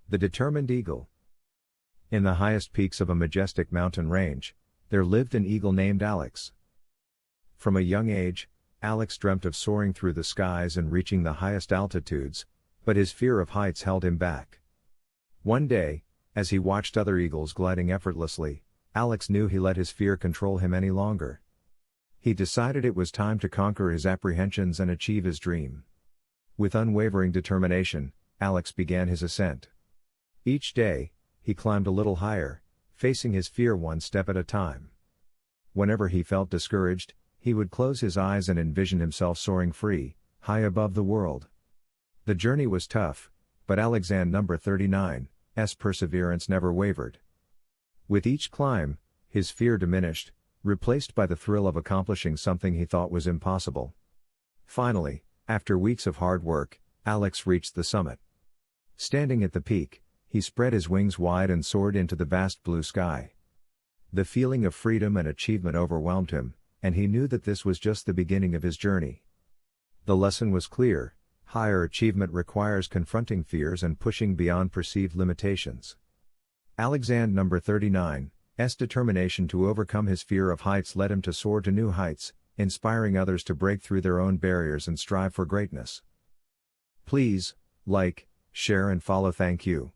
The determined eagle. In the highest peaks of a majestic mountain range, there lived an eagle named Alex. From a young age, Alex dreamt of soaring through the skies and reaching the highest altitudes, but his fear of heights held him back. One day, as he watched other eagles gliding effortlessly, Alex knew he let his fear control him any longer. He decided it was time to conquer his apprehensions and achieve his dream. With unwavering determination, Alex began his ascent. Each day, he climbed a little higher, facing his fear one step at a time. Whenever he felt discouraged, he would close his eyes and envision himself soaring free, high above the world. The journey was tough, but Alexander number 39's perseverance never wavered. With each climb, his fear diminished, replaced by the thrill of accomplishing something he thought was impossible. Finally, after weeks of hard work, Alex reached the summit. Standing at the peak, he spread his wings wide and soared into the vast blue sky. The feeling of freedom and achievement overwhelmed him, and he knew that this was just the beginning of his journey. The lesson was clear: higher achievement requires confronting fears and pushing beyond perceived limitations. Alexander number 39's determination to overcome his fear of heights led him to soar to new heights, inspiring others to break through their own barriers and strive for greatness. Please like, share and follow. Thank you.